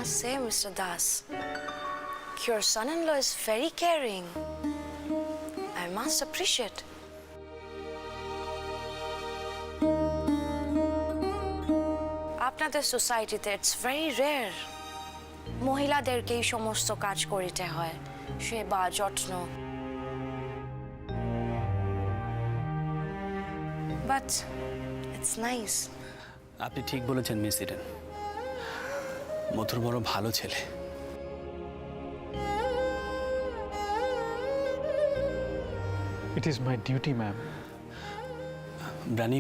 must say, Mr. Das, your son-in-law is very caring. I must appreciate. আপনাদের সোসাইটিতে it's very rare মহিলাদেরকে এই সমস্ত কাজ করিতে হয়, সেবা যত্ন। But it's nice. আপনি ঠিক বলেছেন মিস ইডেন, মথুর বড় ভালো ছেলে। It is my duty, ma'am. রানী,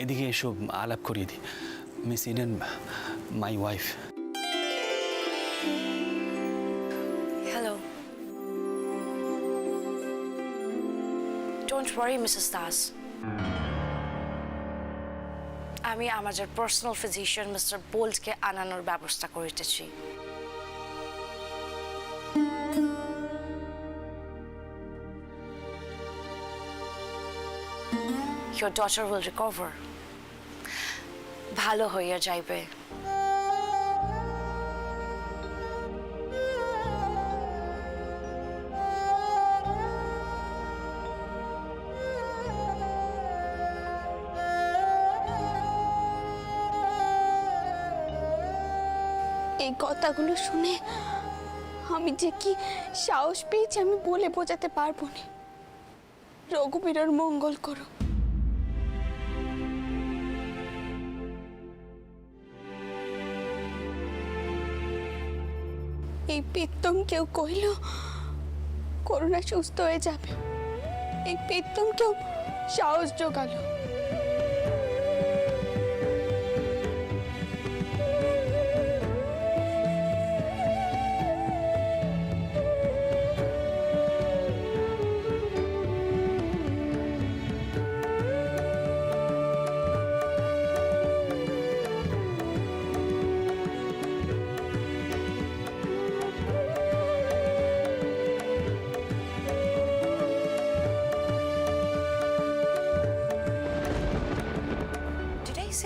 এদিকে এসো, আলাপ করিয়ে দিই। Miss Eden, my wife. Hello. Don't worry Mrs Das, আমি আমাদের পার্সোনাল ফিজিশিয়ান মিস্টার বোল্টকে আনানোর ব্যবস্থা করিতেছি। Your daughter will recover. ভালো হইয়া যাইবে। এই কথাগুলো শুনে আমি যে কি সাহস পেয়েছি আমি বলে বোঝাতে পারবো না। রঘুবীরের মঙ্গল করো। এই পিত্তম কেউ কইল করোনা সুস্থ হয়ে যাবে, এই পিত্তম কেউ সাহস জোগালো।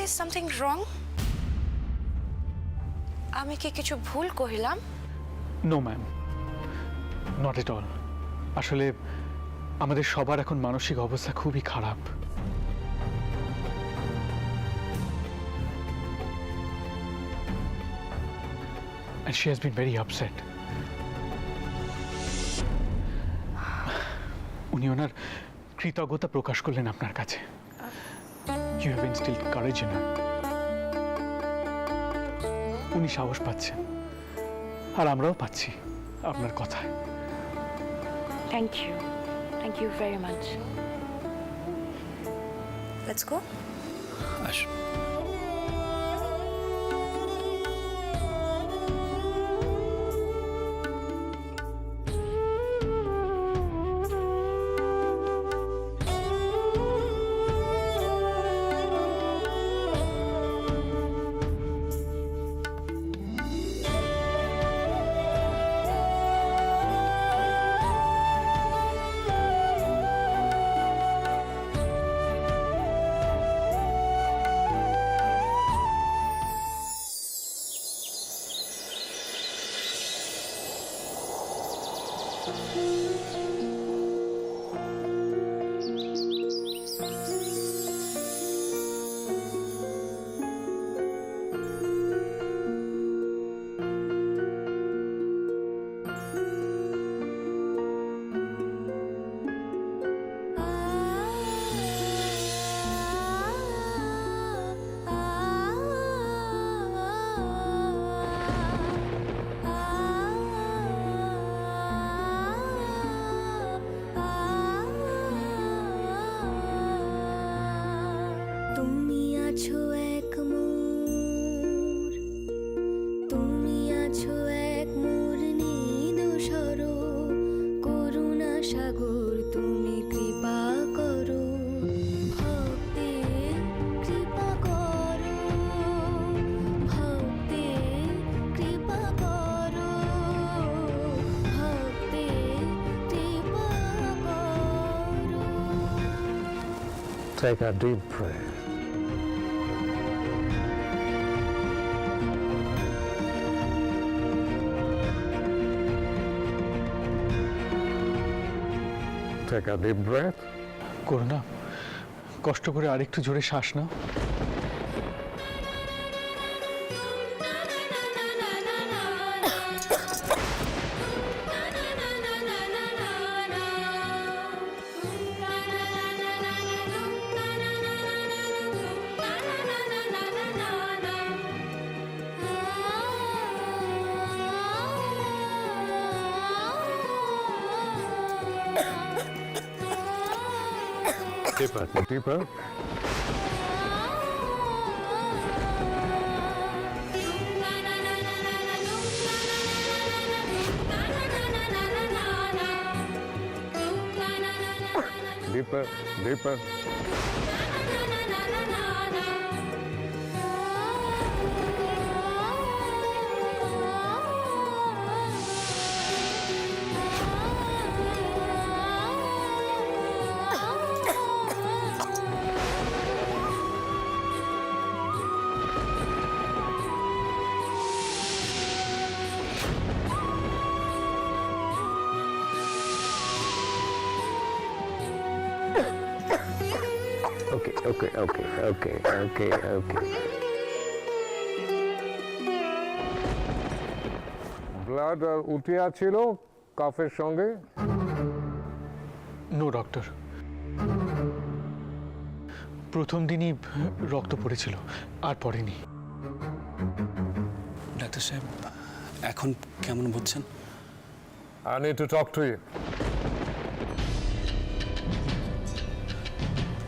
Say something wrong? আমি কি কিছু ভুল কহিলাম? No, ma'am. Not at all. আসলে আমাদের সবার এখন মানসিক অবস্থা খুবই খারাপ। And she has been very upset. উনি ওনার কৃতজ্ঞতা প্রকাশ করলেন আপনার কাছে। You have instilled courage in her. উনি সাহস পাচ্ছেন, আর আমরাও পাচ্ছি আপনার কথায়। Thank you very much. Let's go. আসুন। Take a deep breath. take a deep breath. করুণা, কষ্ট করে আরেকটু জোরে শ্বাস নাও। Deeper, deeper. Deeper, deeper. Okay. Blood আর উঠিয়া ছিল কাফের সঙ্গে? নো ডক্টর, প্রথম দিনই রক্ত পড়েছিল, আর পড়েনি। ডাক্তার সাহেব, এখন কেমন বুঝছেন? I need to talk to you.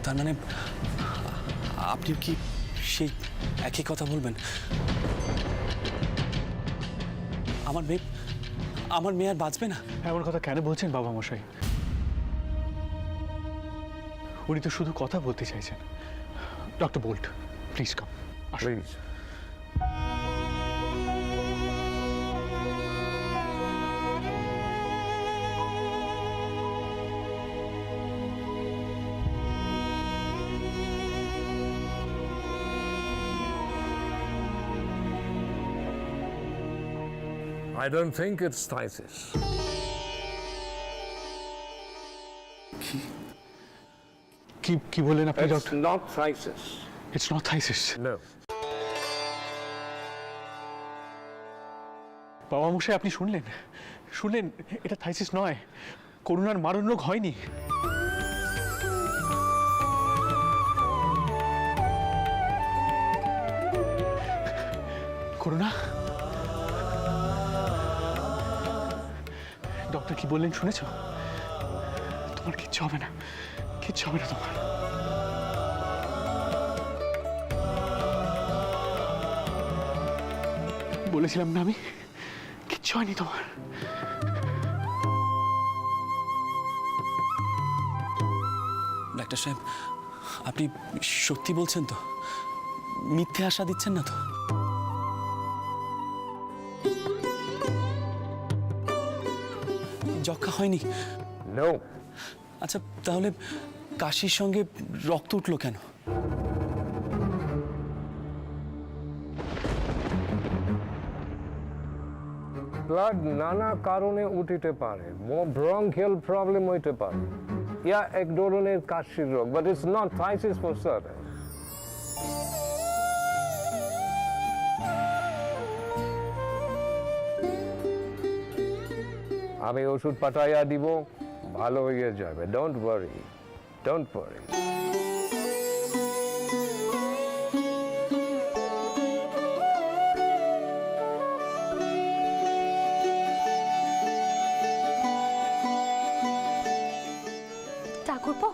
তার মানে আপনি কি সেই একই কথা বলবেন? আমার মেয়ে আর বাঁচবে না? এমন কথা কেন বলছেন বাবা মশাই? উনি তো শুধু কথা বলতে চাইছেন। Doctor Bolt, please come. Please. I don't think it's phthisis. কি বললেন আপনি It's doctor? not phthisis. It's not থাইসিস। No. বাবা মশাই, আপনি শুনলেন এটা থাইসিস নয়, করোনার মারণ রোগ হয়নি। করোনা, ডক্টর কি বললেন শুনেছ? তোমার কিচ্ছু হবে না তোমার। বলেছিলাম না আমি, কিচ্ছু হয়নি তোমার। ডাক্তার সাহেব, আপনি সত্যি বলছেন তো? মিথ্যে আশা দিচ্ছেন না তো? যক্ষা হয়নি? No. আচ্ছা, তাহলে কাশির সঙ্গে রক্ত উঠলো কেন? ব্লাড নানা কারণে উঠিতে পারে, ব্রঙ্কিয়াল প্রবলেম হইতে পারে, ইয়া এক ধরনের কাশির রোগ, but it's not থাইসিস for certain. আমি ওষুধ পাঠাইয়া দিব, ভালো হয়ে যাবে। Don't worry. ঠাকুরপো,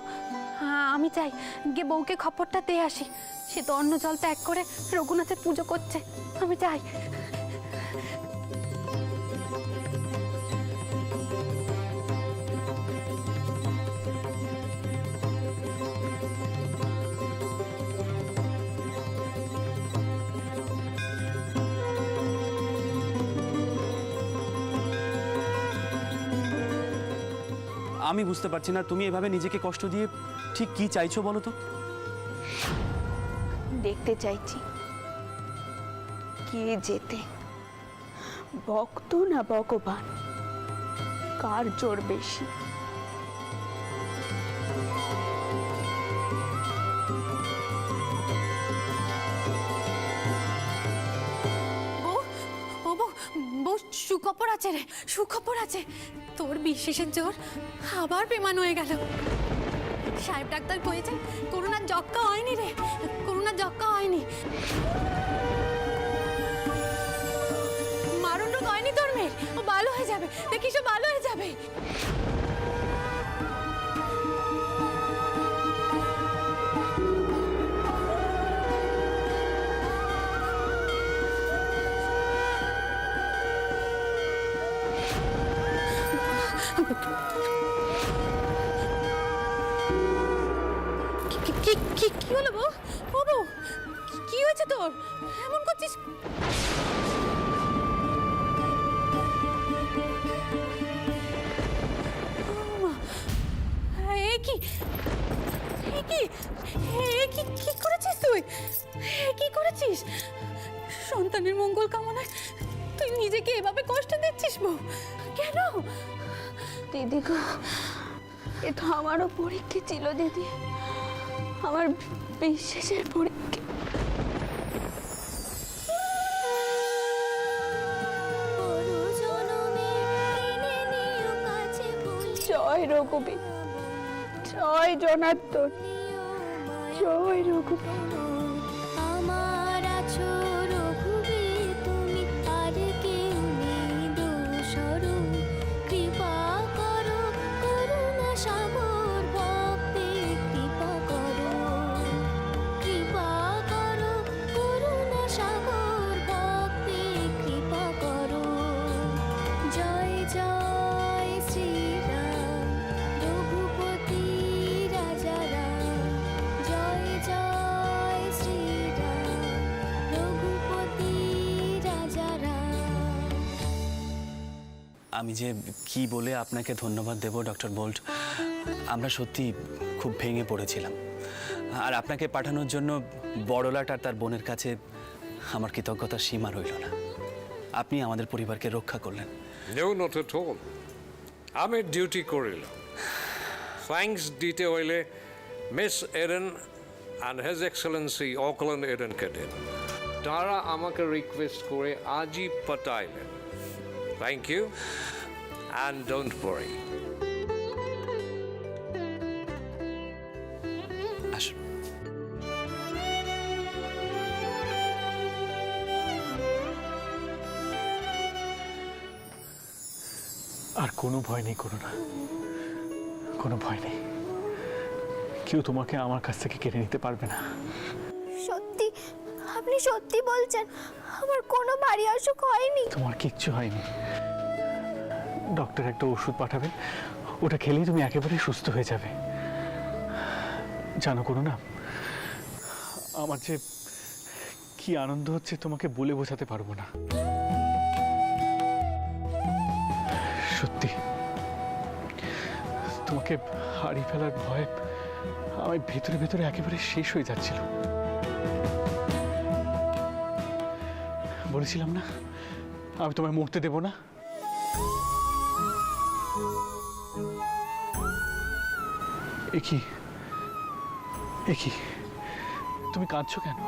আমি চাই গিয়ে বউকে খবরটা দিয়ে আসি। সে তো অন্ন জল ত্যাগ করে রঘুনাথের পুজো করছে, আমি চাই। আমি বুঝতে পারছি না তুমি এভাবে নিজেকে কষ্ট দিয়ে ঠিক কি চাইছো বলো তো? দেখতে চাইছি কে যেতে, ভক্ত না ভগবান, কার জোর বেশি। সুখবর আছে রে, সুখবর আছে। তোর বিশ্বাসের জোর আবার বেমান হয়ে গেল। সাহেব ডাক্তার কয়েছেন করোনার যক্কা হয়নি রে, করোনার যক্কা হয়নি। মারণ রোগ হয়নি তোর মেয়ের, ও ভালো হয়ে যাবে, দেখিস ও ভালো হয়ে যাবে। কি হলো বউ? ও বউ, কি হয়েছে তোর? এমন করছিস? কি করেছিস তুই? কি করেছিস? সন্তানের মঙ্গল কামনায় তুই নিজেকে এভাবে কষ্ট দিচ্ছিস বউ, কেন? দিদি গো, এ তো আমারও পরীক্ষা ছিল দিদি, আমার বিশ্বাসের পরীক্ষা। জয় রঘুবীর, জয় জনার্দন, জয় রঘুবীর। আমার আছো রঘুবীর, তুমি আর কেউ নেই দোসরো, কৃপা করো করুণা সাগর, ভক্তি কৃপা করো, কৃপা করো করুণা সাগর, ভক্তি কৃপা করো। জয় জয় শ্রীরাম রঘুপতি রাজা রাম, জয় জয় শ্রীরাম রঘুপতি রাজা রাম। আমি যে কি বলে আপনাকে ধন্যবাদ দেব ডক্টর বোল্ট, আমরা সত্যি খুব ভেঙে পড়েছিলাম। আর আপনাকে পাঠানোর জন্য বড়লাট আর তার বোনের কাছে আমার কৃতজ্ঞতার সীমা রইল না। আপনি আমাদের পরিবারকে রক্ষা করলেন। No, not at all. আমি ডিউটি করিলাম। থ্যাঙ্কস দিতে হইলে miss Eden and his Excellency Auckland এডেনকে দিন। তারা আমাকে রিকোয়েস্ট করে আজই পাঠাইলেন। Thank you and don't worry. আসুন। আর কোনো ভয় নেই করোনা, কোনো ভয় নেই। কেউ তোমাকে আমার কাছ থেকে কেড়ে নিতে পারবে না। সত্যি, আপনি সত্যি বলছেন? আমার কোনো ভারী অসুখ হয়নি? তোমার কিচ্ছু হয়নি। ডক্টর একটা ওষুধ পাঠাবে, ওটা খেলেই তুমি একেবারে সুস্থ হয়ে যাবে। জানো করোনা, আমার যে কি আনন্দ হচ্ছে তোমাকে বলে বোঝাতে পারবো না। সত্যি, তোমাকে হারিয়ে ফেলার ভয়ে আমি ভেতরে ভেতরে একেবারে শেষ হয়ে যাচ্ছিল। বলেছিলাম না আমি তোমায় মরতে দেব না। এ কি তুমি কাঁদছো কেন?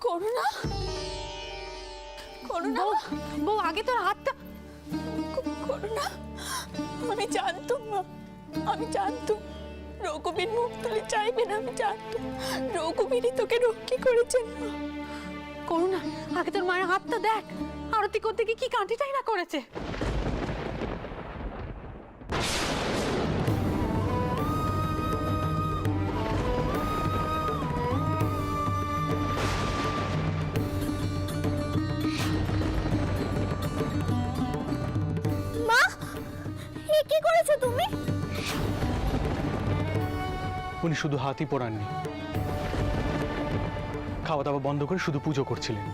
করুণা, করুণা, বউ আগে তোর হাতটা। করুণা, আমি জানতাম মা, আমি জানতাম রঘুবীর মুখ তুলে চাইবেন, আমি জানতাম রঘুবীরই তোকে রক্ষী করেছেন মা। করুণা, আগে তোর মায়ের হাতটা দেখ, আরতি করতে গিয়ে কি কাঁটিটাই না করেছে। মা, এ কি করেছো তুমি? উনি শুধু হাতই পড়াননি, খাওয়া দাওয়া বন্ধ করে শুধু পুজো করছিলেন।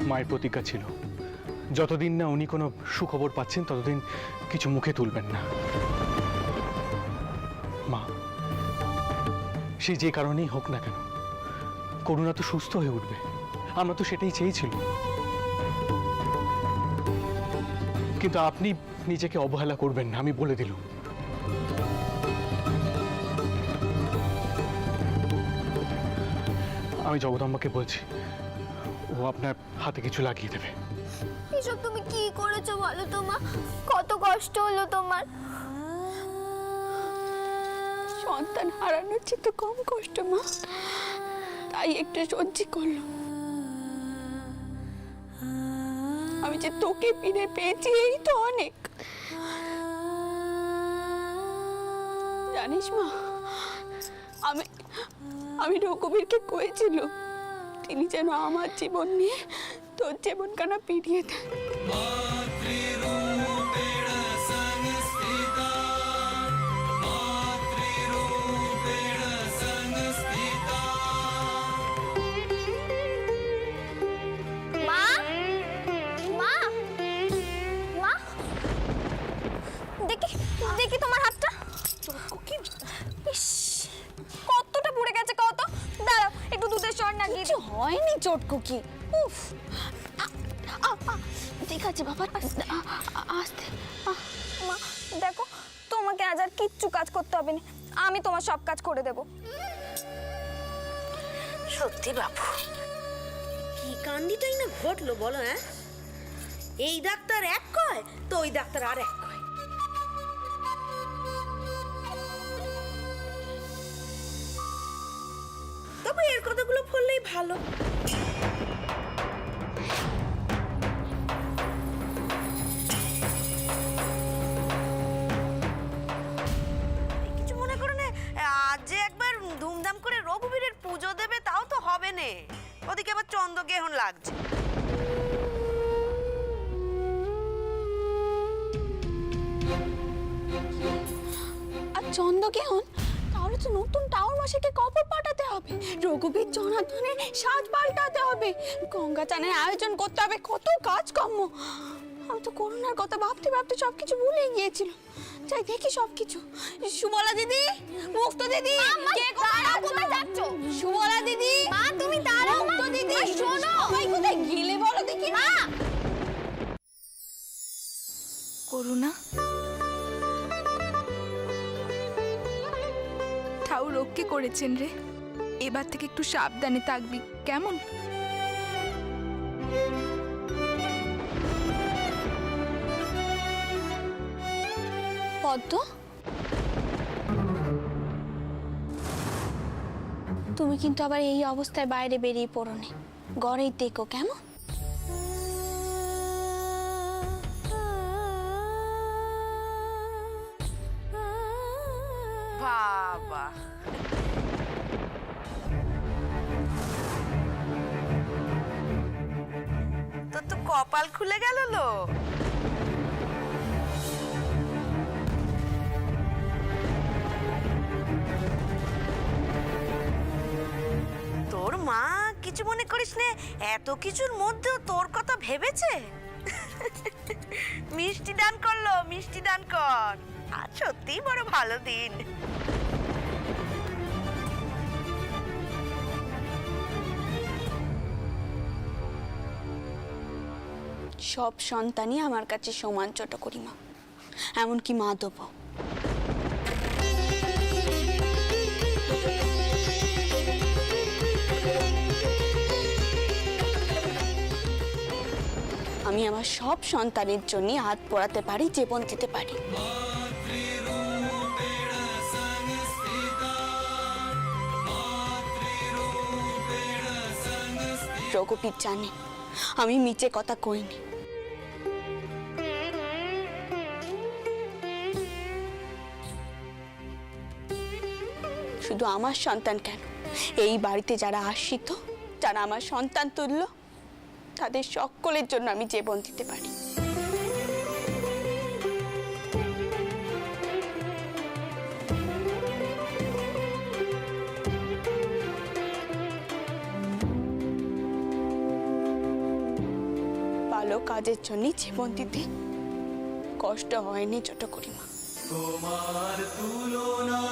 মায়ের প্রতিজ্ঞা ছিল যতদিন না উনি কোনো সুখবর পাচ্ছেন ততদিন কিছু মুখে তুলবেন না। মা, সে যে কারণেই হোক না কেন করুণা তো সুস্থ হয়ে উঠবে, আমরা তো সেটাই চেয়েছিলাম। কিন্তু আপনি নিজেকে অবহেলা করবেন না, আমি বলে দিলুম। আমি জগদম্বাকে বলছি, ও আপনার হাতে কিছু লাগিয়ে দেবে। এসব তুমি কি করেছো বলো তো মা? কত কষ্ট হলো তোমার। সন্তান হারানোর চেয়ে তো কম কষ্ট মা, তাই একটু সহ্য করলো। আমি যে তোকে ফিরে পেয়েছি এই তো অনেক। জানিস মা, আমি রঘুবীরকে কয়েছিল তিনি যেন আমার জীবন নিয়ে তোর জীবনখানা পিরিয়ে দেন। মা, মা, মা, দেখি দেখি তোমার হাতটা। ইস, কতটা পুড়ে গেছে কত। দাঁড়াও, একটু দুধের সর না গিয়ে হয়নি চটকুকি। উফ, ঠিক আছে বাবা, আস্তে। মা দেখো, তোমাকে আজ আর কিচ্ছু কাজ করতে হবে না, আমি তোমার সব কাজ করে দেব। সত্যি বাবু, কি কাণ্ডিটাই না ঘটলো বলো। হ্যাঁ, এই ডাক্তার এক কয় তো ওই ডাক্তার আর এক কয়। তবে এর কথাগুলো বললেই ভালো। কিছু মনে করে না, আজ যে একবার ধুমধাম করে রঘুবীরের পুজো দেবে তাও তো হবে না। ওদিকে আবার চন্দ্রগ্রহণ লাগছে। আর চন্দ্রগ্রহণ, তাহলে তো নতুন টাওয়ার মাসিকে কবর পাঠাতে হবে, রঘুবীর জনার্দনে সাজ পাল্টাতে হবে, গঙ্গা চানের আয়োজন করতে হবে, কত কাজকর্ম। আমি তো করোনার কথা ভাবতে ভাবতে সবকিছু ভুলে গিয়েছিলাম। যাই দেখি সবকিছু। সুবলা দিদি, মুক্ত দিদি, কে কোথায় যাচ্ছ? সুবলা দিদি, মা তুমি দাঁড়াও। মুক্ত দিদি, শোনো, সবাই কোথায় গেলে বলো দেখি। মা, করুণা, ঠাউর রক্ষে করেছেন রে। এবার থেকে একটু সাবধানে থাকবি, কেমন? পদ্ম, তুমি কিন্তু আবার এই অবস্থায় বাইরে বেরিয়ে পড়ো নি, ঘরেই দেখো কেমন? বাবা, তোর তো কপাল খুলে গেল লো। তোর মা কিছু মনে করিস নে, এত কিছুর মধ্যেও তোর কথা ভেবেছে। মিষ্টি দান করলো, মিষ্টি দান কর। আর সত্যিই বড় ভালো দিন। সব সন্তানই আমার কাছে সমান ছোট করিমা, এমনকি মাধব। আমি আমার সব সন্তানের জন্য হাত পড়াতে পারি, জীবন দিতে পারি। রঘুবীর জানে আমি মিছে কথা কইনি। শুধু আমার সন্তান কেন, এই বাড়িতে যারা আশ্রিত, যারা আমার সন্তান তুল্য, তাদের সকলের জন্য আমি জীবন দিতে পারি। ভালো কাজের জন্য জীবন দিতে কষ্ট হয়নি ছোট করিমা। তোমার তুলনা